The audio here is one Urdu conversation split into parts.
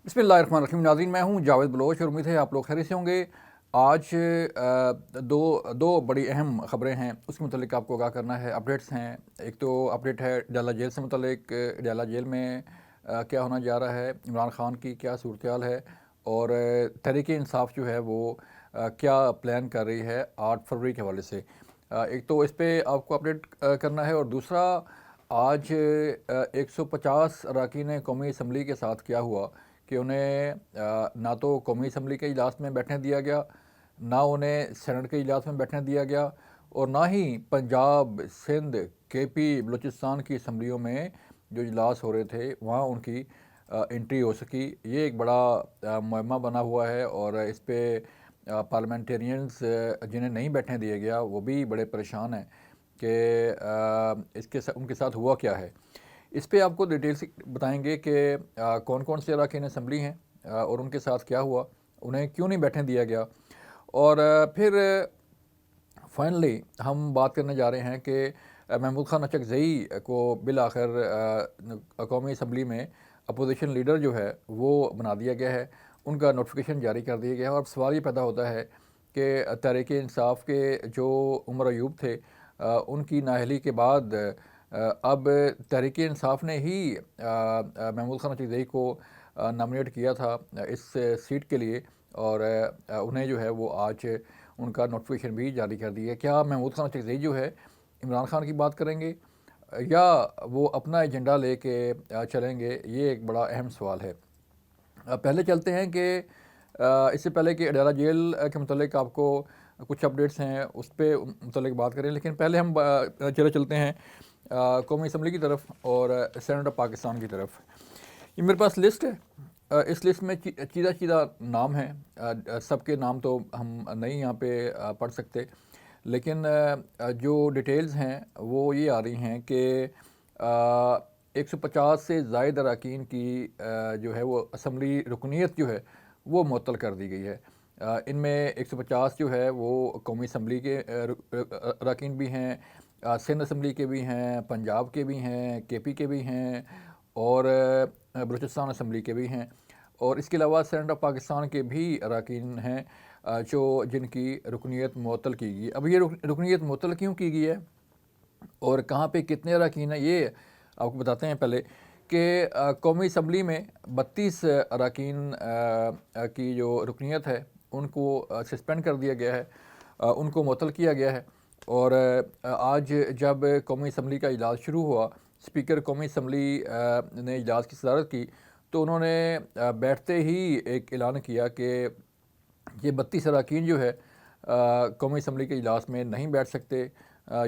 بسم اللہ الرحمن الرحیم ناظرین، میں ہوں جاوید بلوچ اور امید ہے آپ لوگ خیریت سے ہوں گے۔ آج دو بڑی اہم خبریں ہیں، اس کے متعلق آپ کو آگاہ کرنا ہے۔ اپڈیٹس ہیں، ایک تو اپڈیٹ ہے ڈیلا جیل سے متعلق، ڈیلا جیل میں کیا ہونا جا رہا ہے، عمران خان کی کیا صورتحال ہے، اور تحریک انصاف جو ہے وہ کیا پلان کر رہی ہے 8 فروری کے حوالے سے۔ ایک تو اس پہ آپ کو اپڈیٹ کرنا ہے، اور دوسرا آج 150 اراکین قومی اسمبلی کے ساتھ کیا ہوا کہ انہیں نہ تو قومی اسمبلی کے اجلاس میں بیٹھنے دیا گیا، نہ انہیں سینٹ کے اجلاس میں بیٹھنے دیا گیا، اور نہ ہی پنجاب، سندھ، کے پی، بلوچستان کی اسمبلیوں میں جو اجلاس ہو رہے تھے وہاں ان کی انٹری ہو سکی۔ یہ ایک بڑا معمہ بنا ہوا ہے، اور اس پہ پارلیمنٹیرینز جنہیں نہیں بیٹھنے دیا گیا وہ بھی بڑے پریشان ہیں کہ ان کے ساتھ ہوا کیا ہے۔ اس پہ آپ کو ڈیٹیل سے بتائیں گے کہ کون کون سے اراکین اسمبلی ہیں اور ان کے ساتھ کیا ہوا، انہیں کیوں نہیں بیٹھنے دیا گیا، اور پھر فائنلی ہم بات کرنے جا رہے ہیں کہ محمود خان اچکزئی کو بالآخر قومی اسمبلی میں اپوزیشن لیڈر جو ہے وہ بنا دیا گیا ہے، ان کا نوٹیفیکیشن جاری کر دیا گیا ہے۔ اور سوال یہ پیدا ہوتا ہے کہ تحریک انصاف کے جو عمر ایوب تھے، ان کی نااہلی کے بعد اب تحریک انصاف نے ہی محمود خان اچکزئی کو نامنیٹ کیا تھا اس سیٹ کے لیے، اور انہیں جو ہے وہ آج ان کا نوٹیفیکیشن بھی جاری کر دیا ہے۔ کیا محمود خان اچکزئی جو ہے عمران خان کی بات کریں گے یا وہ اپنا ایجنڈا لے کے چلیں گے؟ یہ ایک بڑا اہم سوال ہے۔ پہلے چلتے ہیں کہ اس سے پہلے کہ ڈیلا جیل کے متعلق آپ کو کچھ اپڈیٹس ہیں اس پہ متعلق بات کریں، لیکن پہلے ہم چلتے ہیں قومی اسمبلی کی طرف اور سینٹ آف پاکستان کی طرف۔ یہ میرے پاس لسٹ ہے، اس لسٹ میں چیدہ نام ہیں، سب کے نام تو ہم نہیں یہاں پہ پڑھ سکتے، لیکن جو ڈیٹیلز ہیں وہ یہ آ رہی ہیں کہ 150 سے زائد اراکین کی جو ہے وہ اسمبلی رکنیت جو ہے وہ معطل کر دی گئی ہے۔ ان میں 150 جو ہے وہ قومی اسمبلی کے اراکین بھی ہیں، سندھ اسمبلی کے بھی ہیں، پنجاب کے بھی ہیں، کے پی کے بھی ہیں، اور بلوچستان اسمبلی کے بھی ہیں، اور اس کے علاوہ سینٹ آف پاکستان کے بھی اراکین ہیں جن کی رکنیت معطل کی گئی۔ اب یہ رکنیت معطل کیوں کی گئی ہے اور کہاں پہ کتنے اراکین ہیں یہ آپ کو بتاتے ہیں پہلے کہ قومی اسمبلی میں 32 اراکین کی جو رکنیت ہے ان کو سسپینڈ کر دیا گیا ہے، ان کو معطل کیا گیا ہے۔ اور آج جب قومی اسمبلی کا اجلاس شروع ہوا، اسپیکر قومی اسمبلی نے اجلاس کی صدارت کی، تو انہوں نے بیٹھتے ہی ایک اعلان کیا کہ یہ 32 اراکین جو ہے قومی اسمبلی کے اجلاس میں نہیں بیٹھ سکتے،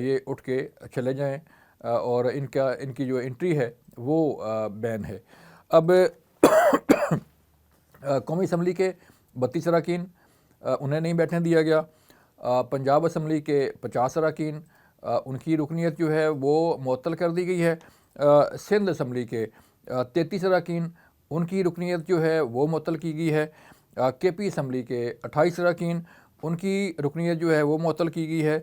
یہ اٹھ کے چلے جائیں، اور ان کی جو انٹری ہے وہ بین ہے۔ اب قومی اسمبلی کے 32 اراکین انہیں نہیں بیٹھنے دیا گیا، پنجاب اسمبلی کے 50 اراکین ان کی رکنیت جو ہے وہ معطل کر دی گئی ہے، سندھ اسمبلی کے 33 اراکین ان کی رکنیت جو ہے وہ معطل کی گئی ہے، کے پی اسمبلی کے 28 اراکین ان کی رکنیت جو ہے وہ معطل کی گئی ہے،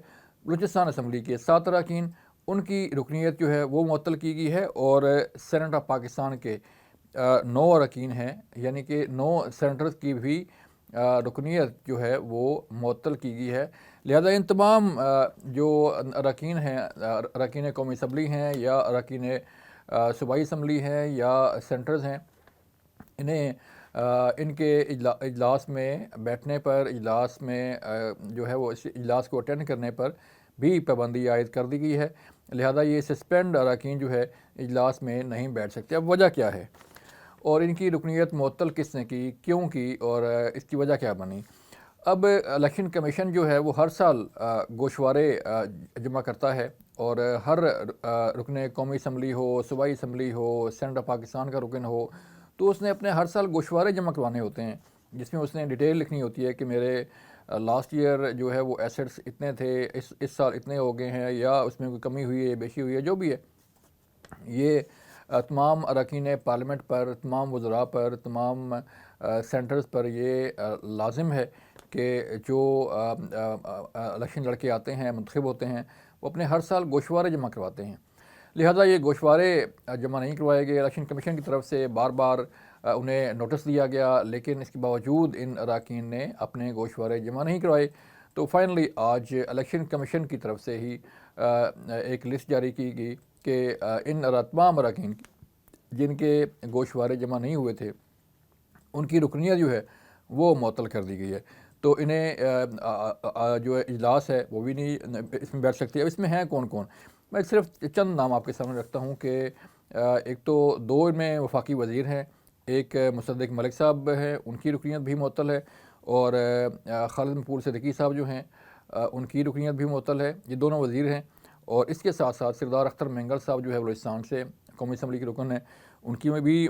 بلوچستان اسمبلی کے 7 اراکین ان کی رکنیت جو ہے وہ معطل کی گئی ہے، اور سینٹ آف پاکستان کے 9 اراکین ہیں، یعنی کہ 9 سینیٹرز کی بھی رکنیت جو ہے وہ معطل کی گئی ہے۔ لہذا ان تمام جو اراکین ہیں، اراکین قومی اسمبلی ہیں یا اراکین صوبائی اسمبلی ہیں یا سینٹرز ہیں، انہیں ان کے اجلاس میں بیٹھنے پر، اجلاس میں جو ہے وہ اس اجلاس کو اٹینڈ کرنے پر بھی پابندی عائد کر دی گئی ہے۔ لہذا یہ سسپینڈ اراکین جو ہے اجلاس میں نہیں بیٹھ سکتے۔ اب وجہ کیا ہے اور ان کی رکنیت معطل کس نے کی، کیوں کی، اور اس کی وجہ کیا بنی؟ اب الیکشن کمیشن جو ہے وہ ہر سال گوشوارے جمع کرتا ہے، اور ہر رکن قومی اسمبلی ہو، صوبائی اسمبلی ہو، سینٹ آف پاکستان کا رکن ہو، تو اس نے اپنے ہر سال گوشوارے جمع کروانے ہوتے ہیں، جس میں اس نے ڈیٹیل لکھنی ہوتی ہے کہ میرے لاسٹ ایئر جو ہے وہ ایسٹس اتنے تھے، اس سال اتنے ہو گئے ہیں، یا اس میں کوئی کمی ہوئی ہے، بیشی ہوئی ہے، جو بھی ہے۔ یہ تمام اراکین پارلیمنٹ پر، تمام وزراء پر، تمام سینٹرز پر یہ لازم ہے کہ جو الیکشن لڑ کے آتے ہیں، منتخب ہوتے ہیں، وہ اپنے ہر سال گوشوارے جمع کرواتے ہیں۔ لہٰذا یہ گوشوارے جمع نہیں کروائے گئے، الیکشن کمیشن کی طرف سے بار بار انہیں نوٹس دیا گیا، لیکن اس کے باوجود ان اراکین نے اپنے گوشوارے جمع نہیں کروائے۔ تو فائنلی آج الیکشن کمیشن کی طرف سے ہی ایک لسٹ جاری کی گئی کہ ان تمام اراکین جن کے گوشوارے جمع نہیں ہوئے تھے ان کی رکنیت جو ہے وہ معطل کر دی گئی ہے۔ تو انہیں جو اجلاس ہے وہ بھی نہیں اس میں بیٹھ سکتی۔ اب اس میں ہیں کون کون، میں صرف چند نام آپ کے سامنے رکھتا ہوں کہ ایک تو دو میں وفاقی وزیر ہیں، ایک مصدق ملک صاحب ہیں، ان کی رکنیت بھی معطل ہے، اور خالد مقبول صدیقی صاحب جو ہیں ان کی رکنیت بھی معطل ہے۔ یہ دونوں وزیر ہیں، اور اس کے ساتھ ساتھ سردار اختر مینگل صاحب جو ہے بلوچستان سے قومی اسمبلی کے رکن ہیں، ان کی میں بھی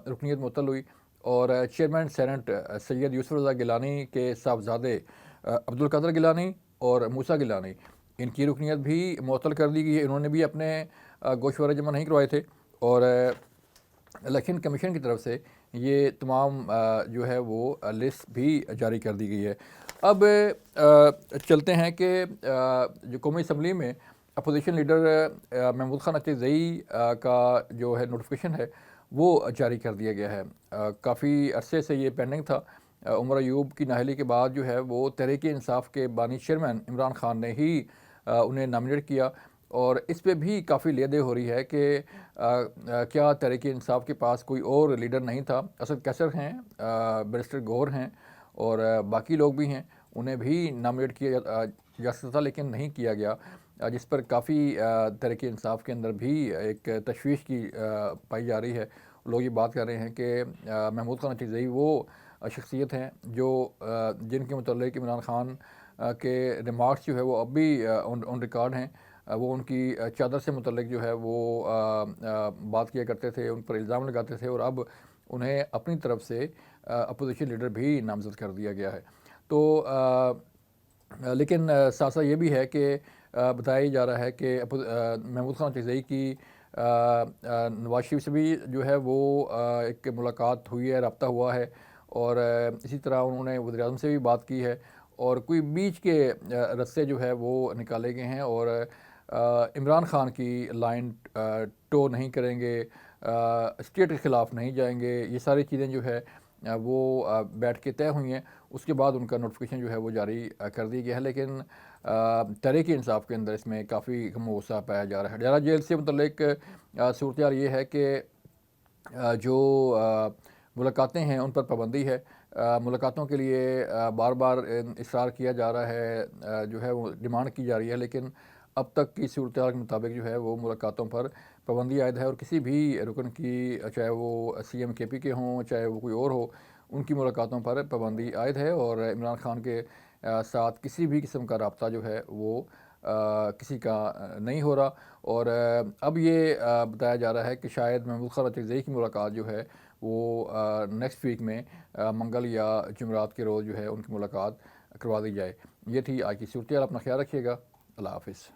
رکنیت معطل ہوئی۔ اور چیئرمین سینٹ سید یوسف رضا گیلانی کے صاحبزادے عبدالقادر گیلانی اور موسیٰ گیلانی، ان کی رکنیت بھی معطل کر دی گئی ہے۔ انہوں نے بھی اپنے گوشوارے جمع نہیں کروائے تھے، اور الیکشن کمیشن کی طرف سے یہ تمام جو ہے وہ لسٹ بھی جاری کر دی گئی ہے۔ اب چلتے ہیں کہ جو قومی اسمبلی میں اپوزیشن لیڈر محمود خان اچکزئی کا جو ہے نوٹیفیکیشن ہے وہ جاری کر دیا گیا ہے۔ کافی عرصے سے یہ پینڈنگ تھا۔ عمر ایوب کی نااہلی کے بعد جو ہے وہ تحریک انصاف کے بانی چیئرمین عمران خان نے ہی انہیں نامنیٹ کیا، اور اس پہ بھی کافی لیدے ہو رہی ہے کہ کیا تحریک انصاف کے پاس کوئی اور لیڈر نہیں تھا۔ اسد کیسر ہیں، بیرسٹر گور ہیں، اور باقی لوگ بھی ہیں، انہیں بھی نامنیٹ کیا جا سکتا تھا لیکن نہیں کیا گیا، جس پر کافی تحریک انصاف کے اندر بھی ایک تشویش کی پائی جا رہی ہے۔ لوگ یہ بات کر رہے ہیں کہ محمود خان اچکزئی وہ شخصیت ہیں جو جن کے متعلق عمران خان کے ریمارکس جو ہے وہ اب بھی آن ریکارڈ ہیں۔ وہ ان کی چادر سے متعلق جو ہے وہ بات کیا کرتے تھے، ان پر الزام لگاتے تھے، اور اب انہیں اپنی طرف سے اپوزیشن لیڈر بھی نامزد کر دیا گیا ہے۔ تو لیکن ساتھ ساتھ یہ بھی ہے کہ بتایا جا رہا ہے کہ محمود خان اچکزئی کی نواز شریف سے بھی جو ہے وہ ایک ملاقات ہوئی ہے، رابطہ ہوا ہے، اور اسی طرح انہوں نے وزیر اعظم سے بھی بات کی ہے، اور کوئی بیچ کے رستے جو ہے وہ نکالے گئے ہیں، اور عمران خان کی لائن ٹو نہیں کریں گے، اسٹیٹ کے خلاف نہیں جائیں گے، یہ ساری چیزیں جو ہے وہ بیٹھ کے طے ہوئی ہیں۔ اس کے بعد ان کا نوٹیفیکیشن جو ہے وہ جاری کر دی گیا ہے، لیکن تحریک انصاف کے اندر اس میں کافی غم و غصہ پایا جا رہا ہے۔ ڈیرہ جیل سے متعلق صورتحال یہ ہے کہ جو ملاقاتیں ہیں ان پر پابندی ہے۔ ملاقاتوں کے لیے بار بار اصرار کیا جا رہا ہے، جو ہے وہ ڈیمانڈ کی جا رہی ہے، لیکن اب تک کی صورتحال کے مطابق جو ہے وہ ملاقاتوں پر پابندی عائد ہے، اور کسی بھی رکن کی، چاہے وہ سی ایم کے پی کے ہوں، چاہے وہ کوئی اور ہو، ان کی ملاقاتوں پر پابندی عائد ہے، اور عمران خان کے ساتھ کسی بھی قسم کا رابطہ جو ہے وہ کسی کا نہیں ہو رہا۔ اور اب یہ بتایا جا رہا ہے کہ شاید محمود خان اچکزئی کی ملاقات جو ہے وہ نیکسٹ ویک میں منگل یا جمعرات کے روز جو ہے ان کی ملاقات کروا دی جائے۔ یہ تھی آج کی صورتحال۔ اپنا خیال رکھیے گا۔ اللہ حافظ۔